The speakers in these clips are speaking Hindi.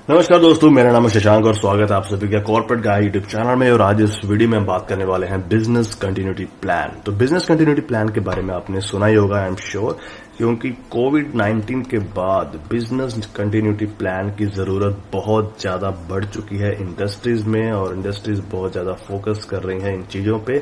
नमस्कार दोस्तों, मेरा नाम है शशांक और स्वागत है आप सभी का कॉर्पोरेट गाय यूट्यूब चैनल में। और आज इस वीडियो में हम बात करने वाले हैं बिजनेस कंटिन्यूटी प्लान। तो बिजनेस कंटिन्यूटी प्लान के बारे में आपने सुना ही होगा, आई एम श्योर, क्योंकि कोविड-19 के बाद बिजनेस कंटिन्यूटी प्लान की जरूरत बहुत ज्यादा बढ़ चुकी है इंडस्ट्रीज में, और इंडस्ट्रीज बहुत ज्यादा फोकस कर रही हैं इन चीजों पे।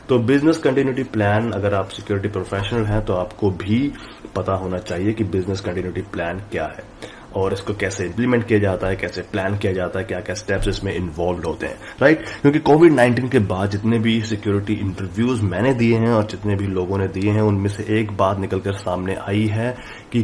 तो बिजनेस कंटिन्यूटी प्लान, अगर आप सिक्योरिटी प्रोफेशनल हैं तो आपको भी पता होना चाहिए कि बिजनेस कंटिन्यूटी प्लान क्या है और इसको कैसे इम्प्लीमेंट किया जाता है, कैसे प्लान किया जाता है, क्या क्या स्टेप्स इसमें इन्वॉल्व होते हैं, राइट। क्योंकि कोविड-19 के बाद जितने भी सिक्योरिटी इंटरव्यूज मैंने दिए हैं और जितने भी लोगों ने दिए हैं, उनमें से एक बात निकलकर सामने आई है कि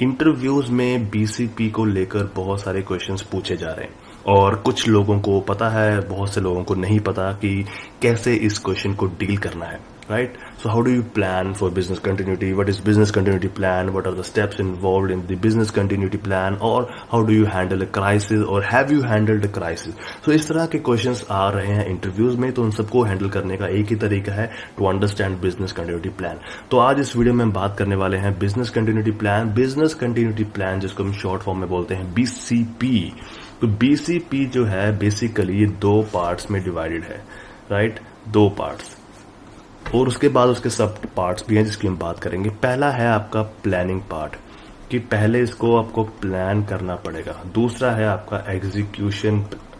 इंटरव्यूज में बीसीपी को लेकर बहुत सारे क्वेश्चंस पूछे जा रहे हैं और कुछ लोगों को पता है, बहुत से लोगों को नहीं पता कि कैसे इस क्वेश्चन को डील करना है, right? So how do you plan for business continuity? What is business continuity plan? What are the steps involved in the business continuity plan? Or how do you handle a crisis? Or have you handled a crisis? So इस तरह के questions आ रहे हैं इंटरव्यूज में, तो उन सबको हैंडल करने का एक ही तरीका है to understand business continuity plan. तो आज इस वीडियो में हम बात करने वाले हैं business continuity plan. Business continuity plan जिसको हम शॉर्ट फॉर्म में बोलते हैं बीसीपी। तो बीसीपी जो है बेसिकली ये दो पार्ट्स में डिवाइडेड है, राइट, दो पार्ट्स, और उसके बाद उसके सब पार्ट्स भी हैं जिसकी हम बात करेंगे। पहला है आपका प्लानिंग पार्ट, कि पहले इसको आपको प्लान करना पड़ेगा। दूसरा है आपका एग्जीक्यूशन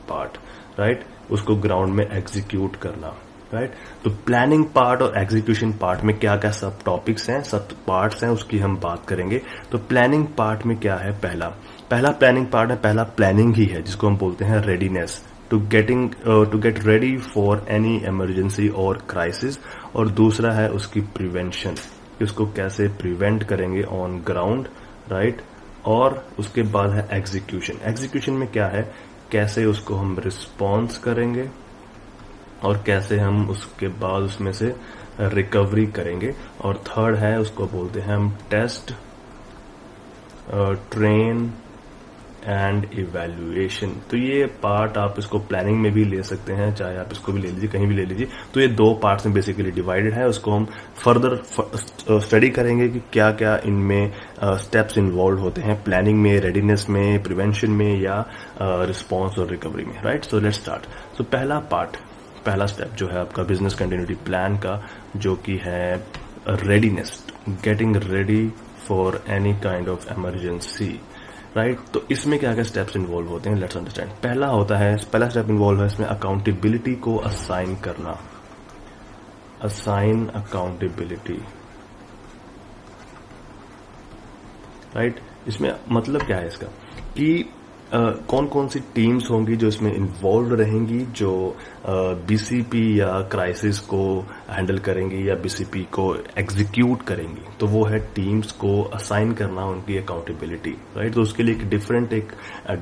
पार्ट, राइट, उसको ग्राउंड में एग्जीक्यूट करना, राइट। तो प्लानिंग पार्ट और एग्जीक्यूशन पार्ट में क्या क्या सब टॉपिक्स हैं, सब पार्ट्स हैं, उसकी हम बात करेंगे। तो प्लानिंग पार्ट में क्या है, पहला प्लानिंग पार्ट है, पहला प्लानिंग ही है जिसको हम बोलते हैं readiness, to get ready for any emergency और क्राइसिस। और दूसरा है उसकी प्रिवेंशन, उसको कैसे प्रिवेंट करेंगे ऑन ग्राउंड, राइट। और उसके बाद है एग्जीक्यूशन में क्या है, कैसे उसको हम रिस्पॉन्स करेंगे और कैसे हम उसके बाद उसमें से रिकवरी करेंगे। और थर्ड है, उसको बोलते हैं हम टेस्ट, ट्रेन एंड इवैल्यूएशन। तो ये पार्ट आप इसको प्लानिंग में भी ले सकते हैं, चाहे आप इसको भी ले लीजिए, कहीं भी ले लीजिए। तो ये दो पार्ट्स में बेसिकली डिवाइडेड है। उसको हम फर्दर स्टडी करेंगे कि क्या क्या इनमें स्टेप्स इन्वॉल्व होते हैं, प्लानिंग में, रेडीनेस में, प्रिवेंशन में, या रिस्पॉन्स और रिकवरी में, right. So let's start. So पहला स्टेप जो है आपका बिजनेस कंटिन्यूटी प्लान का, जो कि है readiness, getting ready for any kind of emergency, right. तो इसमें क्या क्या स्टेप्स इन्वॉल्व होते हैं, लेट्स अंडरस्टैंड। पहला स्टेप इन्वॉल्व है इसमें अकाउंटेबिलिटी को असाइन करना, असाइन अकाउंटेबिलिटी, राइट। इसमें मतलब क्या है इसका, कि कौन कौन सी टीम्स होंगी जो इसमें इन्वॉल्व रहेंगी, जो बीसीपी या क्राइसिस को हैंडल करेंगी या बीसीपी को एग्जीक्यूट करेंगी। तो वो है टीम्स को असाइन करना, उनकी अकाउंटेबिलिटी, राइट। तो उसके लिए एक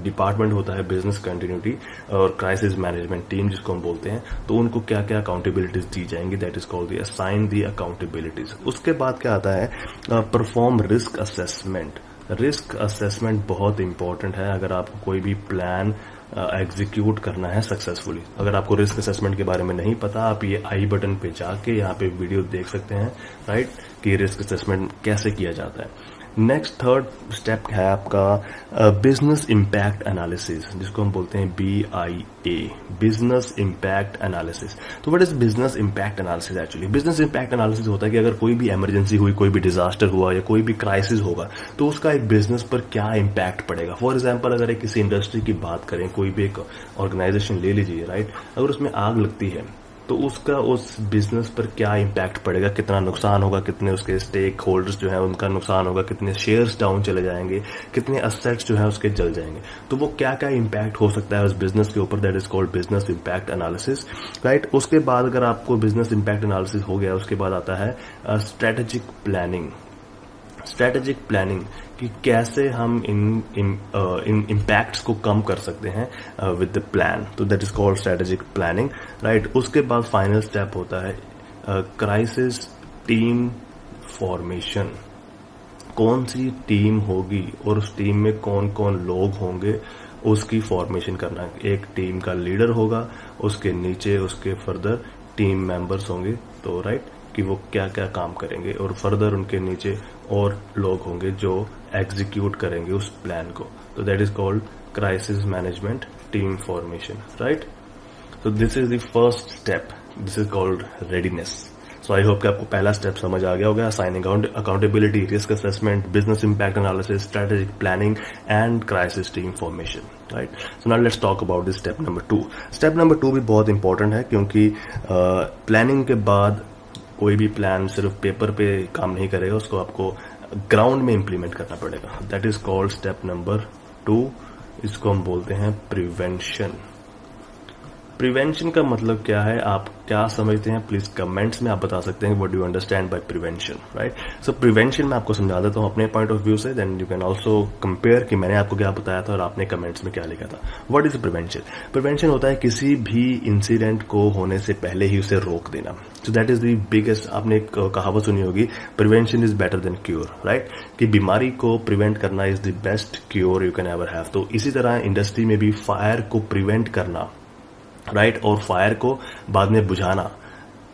डिपार्टमेंट होता है बिजनेस कंटिन्यूटी और क्राइसिस मैनेजमेंट टीम जिसको हम बोलते हैं। तो उनको क्या क्या अकाउंटेबिलिटीज दी जाएंगी, that is called the assign the accountabilities. उसके बाद क्या आता है, perform risk assessment. Risk assessment बहुत इंपॉर्टेंट है अगर आपको कोई भी प्लान एग्जीक्यूट करना है सक्सेसफुली। अगर आपको रिस्क असेसमेंट के बारे में नहीं पता, आप ये आई बटन पे जाके यहाँ पे वीडियो देख सकते हैं, राइट, कि रिस्क असेसमेंट कैसे किया जाता है। नेक्स्ट थर्ड स्टेप है आपका बिजनेस इम्पैक्ट एनालिसिस, जिसको हम बोलते हैं BIA, बिजनेस इम्पैक्ट एनालिसिस। तो what is business impact analysis? Actually business impact analysis होता है कि अगर कोई भी इमरजेंसी हुई, कोई भी डिजास्टर हुआ या कोई भी क्राइसिस होगा, तो उसका एक बिजनेस पर क्या इम्पैक्ट पड़ेगा। फॉर एग्जाम्पल, अगर एक किसी इंडस्ट्री की बात करें, कोई भी एक ऑर्गेनाइजेशन ले लीजिए, राइट, अगर उसमें आग लगती है तो उसका उस बिजनेस पर क्या इम्पैक्ट पड़ेगा, कितना नुकसान होगा, कितने उसके स्टेक होल्डर्स जो है उनका नुकसान होगा, कितने शेयर्स डाउन चले जाएंगे, कितने असेट्स जो है उसके जल जाएंगे। तो वो क्या क्या इम्पैक्ट हो सकता है उस बिजनेस के ऊपर, that is called business impact analysis, right. उसके बाद अगर आपको बिजनेस इम्पैक्ट एनालिसिस हो गया, उसके बाद आता है स्ट्रेटेजिक प्लानिंग। स्ट्रेटेजिक प्लानिंग कि कैसे हम इन इम्पैक्ट्स को कम कर सकते हैं विद द प्लान। तो that is called strategic planning, right. उसके बाद फाइनल स्टेप होता है क्राइसिस टीम फॉर्मेशन। कौन सी टीम होगी और उस टीम में कौन कौन लोग होंगे, उसकी फॉर्मेशन करना। एक टीम का लीडर होगा, उसके नीचे उसके फर्दर टीम मेंबर्स होंगे, तो राइट, कि वो क्या क्या काम करेंगे, और फर्दर उनके नीचे और लोग होंगे जो एग्जीक्यूट करेंगे उस प्लान को। तो that is called crisis management, team formation, right? So this is the first step. This is called readiness. So I hope कि आपको पहला स्टेप समझ आ गया होगा. Assigning accountability, risk assessment, business impact analysis, strategic planning, and crisis team formation. Right? So now let's talk about this step number 2. Step number 2 भी बहुत important है क्योंकि प्लानिंग के बाद कोई भी प्लान सिर्फ पेपर पे काम नहीं करेगा, उसको आपको ग्राउंड में इंप्लीमेंट करना पड़ेगा. That is called step number 2. इसको हम बोलते हैं प्रिवेंशन. प्रिवेंशन का मतलब क्या है, आप क्या समझते हैं, प्लीज कमेंट्स में आप बता सकते हैं. What do you understand by prevention, right? So prevention मैं आपको समझा देता हूं अपने पॉइंट ऑफ व्यू से, then you can also compare कि मैंने आपको क्या बताया था और आपने कमेंट्स में क्या लिखा था. What is prevention? प्रिवेंशन होता है किसी भी इंसिडेंट को होने से पहले ही उसे रोक देना. सो दैट इज द बिगेस्ट. आपने एक कहावत सुनी होगी, prevention is better than cure, right? कि बीमारी को प्रिवेंट करना is the best cure you can ever have. तो इसी तरह इंडस्ट्री में भी फायर को प्रिवेंट करना, राइट, और फायर को बाद में बुझाना,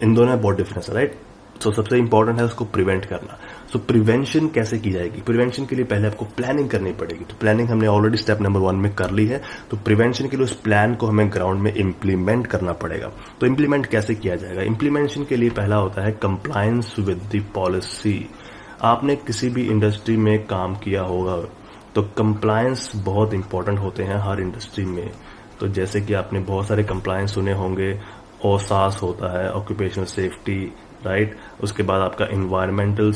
इन दोनों में बहुत डिफरेंस है, राइट? तो सबसे इंपॉर्टेंट है उसको प्रिवेंट करना. सो प्रिवेंशन कैसे की जाएगी? प्रिवेंशन के लिए पहले आपको प्लानिंग करनी पड़ेगी. तो प्लानिंग हमने ऑलरेडी स्टेप नंबर 1 में कर ली है. तो प्रिवेंशन के लिए उस प्लान को हमें ग्राउंड में इंप्लीमेंट करना पड़ेगा. तो इंप्लीमेंट कैसे किया जाएगा? इंप्लीमेंटेशन के लिए पहला होता है कंप्लायंस विद द पॉलिसी. आपने किसी भी इंडस्ट्री में काम किया होगा तो कंप्लायंस बहुत इंपॉर्टेंट होते हैं हर इंडस्ट्री में. तो जैसे कि आपने बहुत सारे कंप्लायंस सुने होंगे. OSAS होता है, ऑक्यूपेशनल सेफ्टी, राइट? उसके बाद आपका इन्वायरमेंटल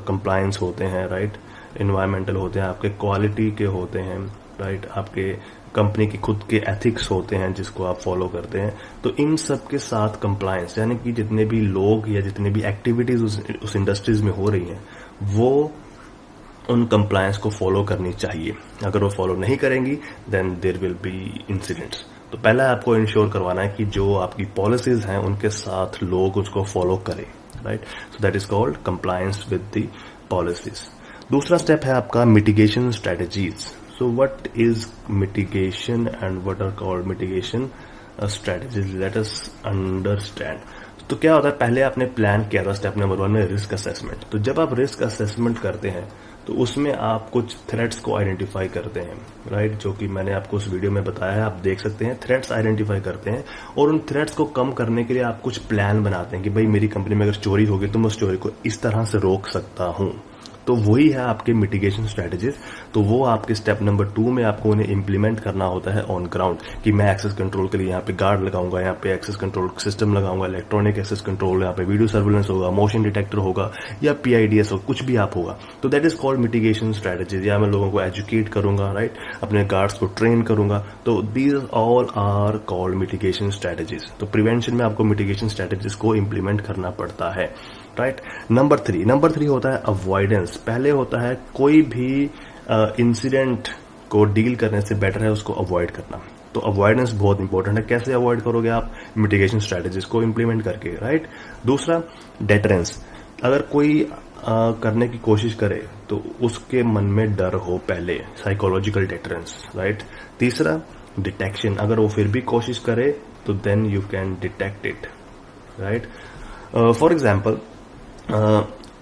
कंप्लायंस होते हैं, राइट? इन्वायरमेंटल होते हैं, आपके क्वालिटी के होते हैं, राइट? आपके कंपनी के खुद के एथिक्स होते हैं जिसको आप फॉलो करते हैं. तो इन सब के साथ कंप्लायंस, यानी कि जितने भी लोग या जितने भी एक्टिविटीज उस इंडस्ट्रीज में हो रही हैं वो उन कंप्लायंस को फॉलो करनी चाहिए. अगर वो फॉलो नहीं करेंगी then there will be incidents. तो पहला आपको इंश्योर करवाना है कि जो आपकी पॉलिसीज हैं उनके साथ लोग उसको फॉलो करें, right? So that is called compliance with the policies. दूसरा स्टेप है आपका mitigation strategies. So what is mitigation and what are called mitigation strategies? Let us understand. तो क्या होता है, पहले आपने प्लान किया था स्टेप नंबर 1 में रिस्क असेसमेंट. तो जब आप रिस्क असेसमेंट करते हैं तो उसमें आप कुछ थ्रेट्स को आइडेंटिफाई करते हैं, राइट? जो कि मैंने आपको उस वीडियो में बताया है, आप देख सकते हैं. थ्रेट्स आइडेंटिफाई करते हैं और उन थ्रेट्स को कम करने के लिए आप कुछ प्लान बनाते हैं कि भाई मेरी कंपनी में अगर चोरी होगी तो मैं उस चोरी को इस तरह से रोक सकता हूं. तो वही है आपके मिटिगेशन स्ट्रेटेजीज. तो वो आपके स्टेप नंबर 2 में आपको उन्हें इंप्लीमेंट करना होता है ऑन ग्राउंड. कि मैं एक्सेस कंट्रोल के लिए यहाँ पे गार्ड लगाऊंगा, यहाँ पे एक्सेस कंट्रोल सिस्टम लगाऊंगा, इलेक्ट्रॉनिक एक्सेस कंट्रोल, यहाँ पे वीडियो सर्विलेंस होगा, मोशन डिटेक्टर होगा या PIDS होगा, कुछ भी आप होगा. तो that is called mitigation strategies. या मैं लोगों को एजुकेट करूंगा, राइट? अपने गार्ड्स को ट्रेन करूंगा. तो these all are called mitigation strategies. तो प्रिवेंशन में आपको मिटिगेशन स्ट्रेटेजीज को इंप्लीमेंट करना पड़ता है, राइट? नंबर 3 होता है अवॉइडेंस. पहले होता है कोई भी इंसिडेंट को डील करने से बेटर है उसको अवॉइड करना. तो अवॉइडेंस बहुत इंपॉर्टेंट है. कैसे अवॉइड करोगे आप? मिटिगेशन स्ट्रेटेजीज को इंप्लीमेंट करके, राइट? दूसरा डेटरेंस. अगर कोई करने की कोशिश करे तो उसके मन में डर हो पहले, साइकोलॉजिकल डेटरेंस, राइट? तीसरा डिटेक्शन. अगर वो फिर भी कोशिश करे तो then you can detect it, right? For example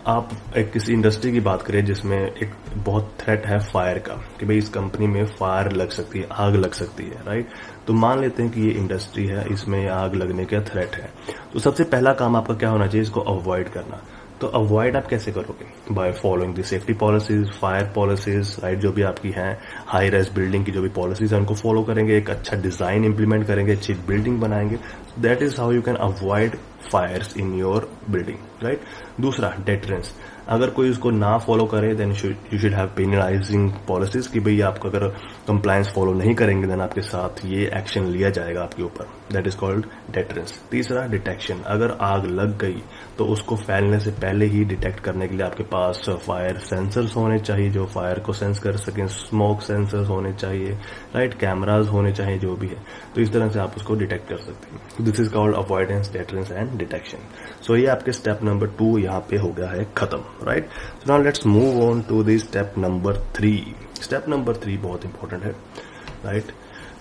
आप एक किसी इंडस्ट्री की बात करें जिसमें एक बहुत थ्रेट है फायर का, कि भाई इस कंपनी में फायर लग सकती है, आग लग सकती है, राइट? तो मान लेते हैं कि ये इंडस्ट्री है, इसमें आग लगने का थ्रेट है. तो सबसे पहला काम आपका क्या होना चाहिए? इसको अवॉइड करना. तो अवॉइड आप कैसे करोगे? By following the safety policies, fire policies, right? जो भी आपकी हैं हाई राइज बिल्डिंग की जो भी पॉलिसीज है उनको फॉलो करेंगे, एक अच्छा डिजाइन इंप्लीमेंट करेंगे, अच्छी बिल्डिंग बनाएंगे. That is how you can avoid fires in your building, right? दूसरा डेटरेंस. अगर कोई उसको ना फॉलो करे then you should have penalising policies कि भाई आपको अगर कंप्लायंस फॉलो नहीं करेंगे देन आपके साथ ये एक्शन लिया जाएगा आपके ऊपर. That is called deterrence. तीसरा डिटेक्शन. अगर आग लग गई तो उसको फैलने से पहले ही डिटेक्ट करने के लिए आपके पास फायर सेंसर्स होने चाहिए जो फायर को सेंस कर सकें, स्मोक सेंसर्स होने चाहिए, राइट? कैमराज होने चाहिए, जो भी है. तो इस तरह से आप उसको डिटेक्ट कर सकते हैं. This is called avoidance, deterrence and detection. So ये आपके स्टेप नंबर 2 यहाँ पे हो गया है खत्म, right? So now let's move on to the step number 3. Step number 3 बहुत इंपॉर्टेंट है, राइट?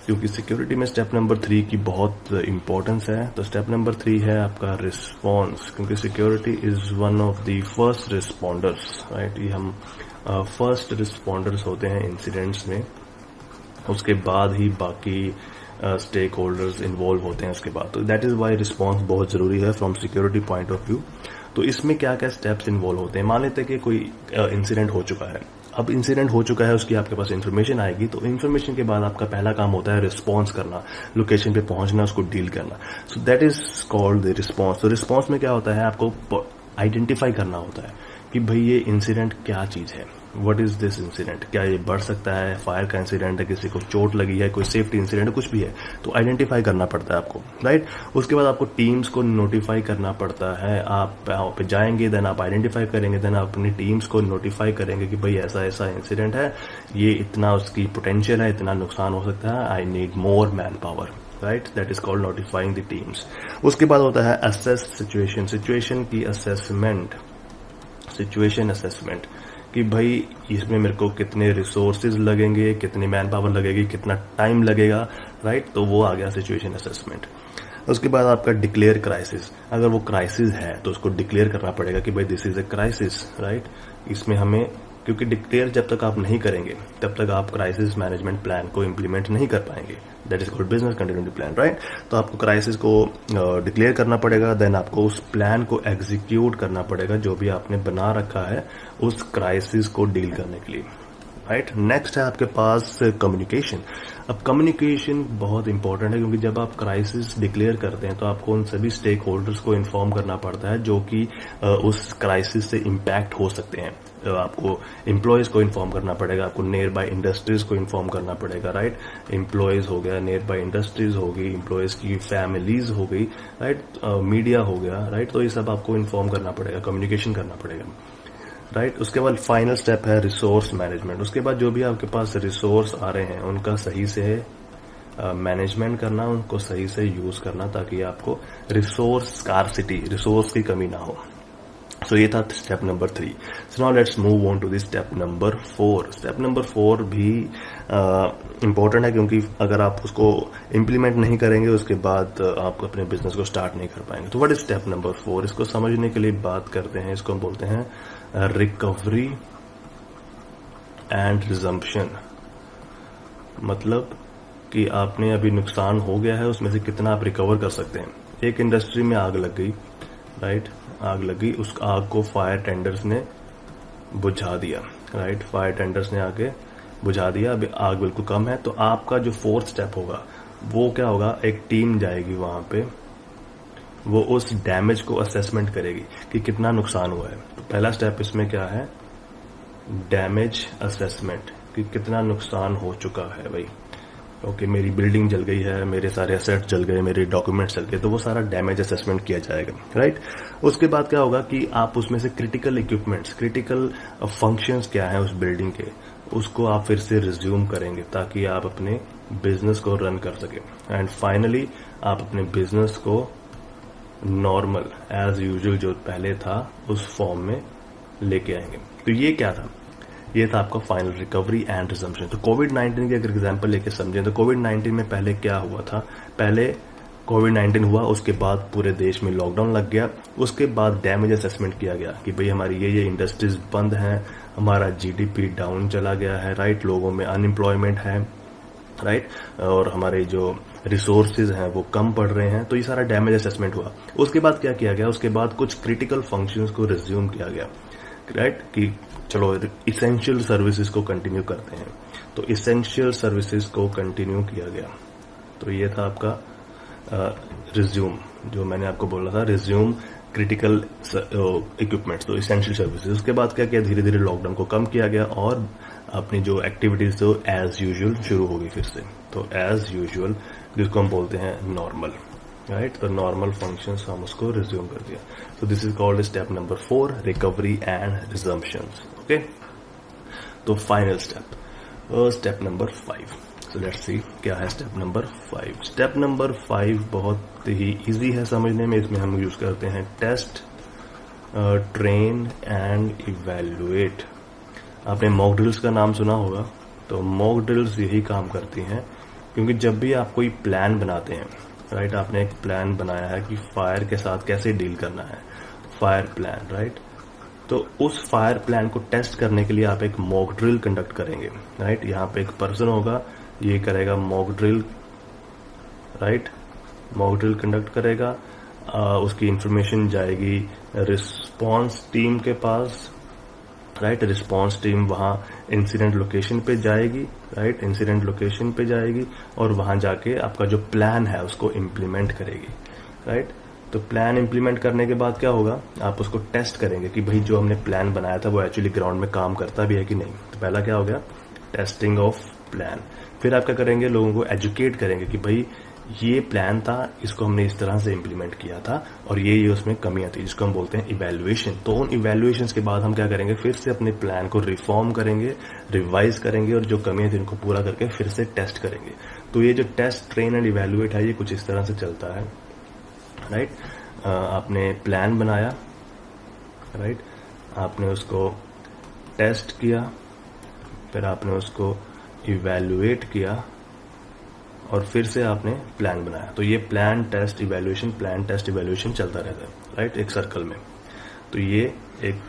क्योंकि सिक्योरिटी में स्टेप नंबर 3 की बहुत इंपॉर्टेंस है. तो स्टेप नंबर 3 है आपका रिस्पॉन्स. क्योंकि security is one of the first responders, right? ये हम फर्स्ट रिस्पॉन्डर्स होते हैं इंसिडेंट्स में. उसके बाद ही बाकी स्टेक होल्डर्स इन्वॉल्व होते हैं उसके बाद। तो दैट इज वाई रिस्पॉन्स बहुत जरूरी है from security point of view. तो इसमें क्या क्या स्टेप्स इन्वॉल्व होते हैं। मान लेते हैं कि कोई इंसिडेंट हो चुका है, अब इंसिडेंट हो चुका है, उसकी आपके पास इन्फॉर्मेशन आएगी, तो इन्फॉर्मेशन के बाद आपका पहला काम होता है रिस्पॉन्स करना, लोकेशन पे पहुंचना, उसको डील करना। सो that is called the response. तो रिस्पॉन्स में क्या होता है, आपको आइडेंटिफाई करना होता है कि भाई ये इंसिडेंट क्या चीज है, व्हाट इज दिस इंसिडेंट, क्या ये बढ़ सकता है, फायर का इंसिडेंट है, किसी को चोट लगी है, कोई सेफ्टी इंसिडेंट कुछ भी है, तो आइडेंटिफाई करना पड़ता है आपको, राइट। उसके बाद आपको टीम्स को नोटिफाई करना पड़ता है। आप पे जाएंगे, देन आप आइडेंटिफाई करेंगे, देन आप अपनी टीम्स को नोटिफाई करेंगे कि भाई ऐसा ऐसा इंसिडेंट है, ये इतना उसकी पोटेंशियल है, इतना नुकसान हो सकता है, I need more man power, right. That is called notifying the teams. उसके बाद होता है असेस सिचुएशन, सिचुएशन की असेसमेंट, सिचुएशन असेसमेंट कि भाई इसमें मेरे को कितने रिसोर्सेज लगेंगे, कितनी मैन पावर लगेगी, कितना टाइम लगेगा, राइट। तो वो आ गया सिचुएशन असेसमेंट। उसके बाद आपका डिक्लेयर क्राइसिस, अगर वो क्राइसिस है तो उसको डिक्लेयर करना पड़ेगा कि भाई this is a crisis, right. इसमें हमें, क्योंकि डिक्लेयर जब तक आप नहीं करेंगे तब तक आप क्राइसिस मैनेजमेंट प्लान को इंप्लीमेंट नहीं कर पाएंगे। That is called business continuity plan, right. तो आपको क्राइसिस को डिक्लेयर करना पड़ेगा, देन आपको उस प्लान को एग्जीक्यूट करना पड़ेगा जो भी आपने बना रखा है उस क्राइसिस को डील करने के लिए, राइट। नेक्स्ट है आपके पास कम्युनिकेशन। अब कम्युनिकेशन बहुत इंपॉर्टेंट है, क्योंकि जब आप क्राइसिस डिक्लेयर करते हैं तो आपको उन सभी स्टेक होल्डर्स को इन्फॉर्म करना पड़ता है जो कि उस क्राइसिस से इम्पैक्ट हो सकते हैं। आपको एम्प्लॉयज को इन्फॉर्म करना पड़ेगा, आपको नियर बाय इंडस्ट्रीज को इन्फॉर्म करना पड़ेगा, राइट। एम्प्लॉयज हो गया, नियर बाय इंडस्ट्रीज हो गई, एम्प्लॉयज की फैमिलीज हो गई, राइट, मीडिया हो गया, राइट। तो ये सब आपको इन्फॉर्म करना पड़ेगा, कम्युनिकेशन करना पड़ेगा, राइट। उसके बाद फाइनल स्टेप है रिसोर्स मैनेजमेंट। उसके बाद जो भी आपके पास रिसोर्स आ रहे हैं उनका सही से मैनेजमेंट करना, उनको सही से यूज करना, ताकि आपको रिसोर्स स्कार्सिटी, रिसोर्स की कमी ना हो। सो ये था step number 3। So now let's move on to the step number 4। Step number 4 भी इम्पोर्टेंट है, क्योंकि अगर आप उसको इम्प्लीमेंट नहीं करेंगे उसके बाद आप अपने बिजनेस को स्टार्ट नहीं कर पाएंगे। तो व्हाट इज स्टेप नंबर 4? इसको समझने के लिए बात करते हैं, इसको हम बोलते हैं रिकवरी एंड रिजम्पशन। मतलब कि आपने अभी नुकसान हो गया है, उसमें से कितना आप रिकवर कर सकते हैं। एक इंडस्ट्री में आग लग गई, राइट, आग लगी, उस आग को फायर टेंडर्स ने बुझा दिया, राइट, फायर टेंडर्स ने आके बुझा दिया, अभी आग बिल्कुल कम है। तो आपका जो 4th स्टेप होगा वो क्या होगा, एक टीम जाएगी वहां पे, वो उस डैमेज को असेसमेंट करेगी कि कितना नुकसान हुआ है। तो पहला स्टेप इसमें क्या है, डैमेज असेसमेंट, कि कितना नुकसान हो चुका है भाई। ओके, मेरी बिल्डिंग जल गई है, मेरे सारे एसेट्स जल गए, मेरे डॉक्यूमेंट्स जल गए, तो वो सारा डैमेज असेसमेंट किया जाएगा, राइट। उसके बाद क्या होगा कि आप उसमें से क्रिटिकल इक्विपमेंट्स, क्रिटिकल फंक्शंस क्या है उस बिल्डिंग के, उसको आप फिर से रिज्यूम करेंगे ताकि आप अपने बिजनेस को रन कर सके। एंड फाइनली आप अपने बिजनेस को नॉर्मल एज यूजुअल जो पहले था उस फॉर्म में लेके आएंगे। तो ये क्या था, ये था आपका फाइनल रिकवरी एंड रिजम्पशन। तो कोविड-19 की अगर एग्जांपल लेके समझें तो कोविड-19 में पहले क्या हुआ था, पहले कोविड-19 हुआ, उसके बाद पूरे देश में लॉकडाउन लग गया, उसके बाद डैमेज असेसमेंट किया गया कि भाई हमारी ये इंडस्ट्रीज बंद हैं, हमारा जीडीपी डाउन चला गया है, राइट, लोगों में अनएम्प्लॉयमेंट है, राइट, और हमारे जो रिसोर्सेज हैं वो कम पड़ रहे हैं। तो ये सारा डैमेज असेसमेंट हुआ। उसके बाद क्या किया गया, उसके बाद कुछ क्रिटिकल फंक्शंस को रिज्यूम किया गया, राइट, कि चलो इसेंशियल सर्विसेज को कंटिन्यू करते हैं। तो इसेंशियल सर्विसेज को कंटिन्यू किया गया। तो ये था आपका रिज्यूम, जो मैंने आपको बोला था, रिज्यूम क्रिटिकल इक्विपमेंट्स, तो इसेंशियल सर्विसेज। उसके बाद क्या किया, धीरे धीरे लॉकडाउन को कम किया गया और अपनी जो एक्टिविटीज तो एज यूजुअल शुरू होगी फिर से। तो एज यूजुअल जिसको हम बोलते हैं नॉर्मल, राइट, तो नॉर्मल फंक्शंस हम उसको रिज्यूम कर दिया। तो this is called step number 4, recovery and resumptions. Okay, तो final step, step number 5। So let's see क्या है स्टेप नंबर 5। स्टेप नंबर 5 बहुत ही इजी है समझने में। इसमें हम यूज करते हैं टेस्ट, ट्रेन एंड इवैल्यूएट। आपने मॉक ड्रिल्स का नाम सुना होगा, तो मॉक ड्रिल्स यही काम करती हैं, क्योंकि जब भी आप कोई प्लान बनाते हैं, राइट, आपने एक प्लान बनाया है कि फायर के साथ कैसे डील करना है, फायर प्लान, राइट, तो उस फायर प्लान को टेस्ट करने के लिए आप एक मॉक ड्रिल कंडक्ट करेंगे, राइट। यहाँ पे एक पर्सन होगा ये करेगा mock drill, right, mock drill conduct करेगा। उसकी इंफॉर्मेशन जाएगी रिस्पॉन्स टीम के पास, राइट। रिस्पॉन्स टीम वहां इंसिडेंट लोकेशन पे जाएगी, राइट, इंसिडेंट लोकेशन पे जाएगी और वहां जाके आपका जो प्लान है उसको इम्प्लीमेंट करेगी, राइट। तो प्लान इम्प्लीमेंट करने के बाद क्या होगा, आप उसको टेस्ट करेंगे कि भाई जो हमने प्लान बनाया था वो एक्चुअली ग्राउंड में काम करता भी है कि नहीं। तो पहला क्या हो गया, टेस्टिंग ऑफ प्लान। फिर आप क्या करेंगे, लोगों को एजुकेट करेंगे कि भाई ये प्लान था, इसको हमने इस तरह से इम्प्लीमेंट किया था और ये उसमें कमियां थी, जिसको हम बोलते हैं इवैल्यूएशन। तो उन इवैल्यूएशंस के बाद हम क्या करेंगे, फिर से अपने प्लान को रिफॉर्म करेंगे, रिवाइज करेंगे और जो कमियां थी उनको पूरा करके फिर से टेस्ट करेंगे। तो ये जो टेस्ट, ट्रेन एंड इवैल्यूएट है, ये कुछ इस तरह से चलता है, राइट। आपने प्लान बनाया, राइट, आपने उसको टेस्ट किया, फिर आपने उसको इवैल्यूएट किया और फिर से आपने प्लान बनाया। तो ये plan test evaluation, plan test evaluation चलता रहता है, राइट, एक सर्कल में। तो ये एक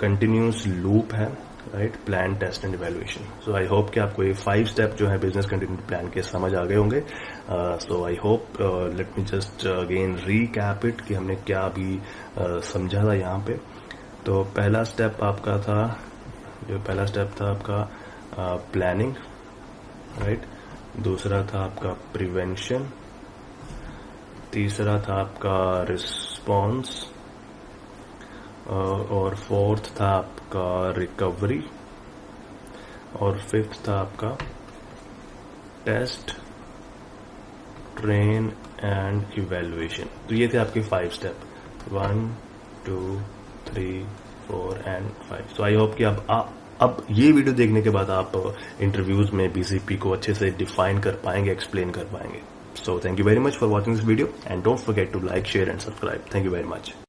कंटिन्यूस लूप है, right, plan test and evaluation. So I hope कि आपको ये 5 स्टेप जो है बिजनेस कंटिन्यूटी प्लान के समझ आ गए होंगे। So I hope, let me just again recap it कि हमने क्या अभी समझा था यहाँ पे। तो पहला स्टेप आपका था, जो पहला स्टेप था आपका प्लानिंग, राइट। दूसरा था आपका प्रिवेंशन, तीसरा था आपका रिस्पॉन्स और फोर्थ था आपका रिकवरी और फिफ्थ था आपका टेस्ट, ट्रेन एंड इवैल्यूएशन। तो ये थे आपके 5 step, 1 2 3 4 and 5। So I hope कि अब ये वीडियो देखने के बाद आप इंटरव्यूज में बीसीपी को अच्छे से डिफाइन कर पाएंगे, एक्सप्लेन कर पाएंगे। So thank you very much for watching this video and don't forget to like, share and subscribe. Thank you very much.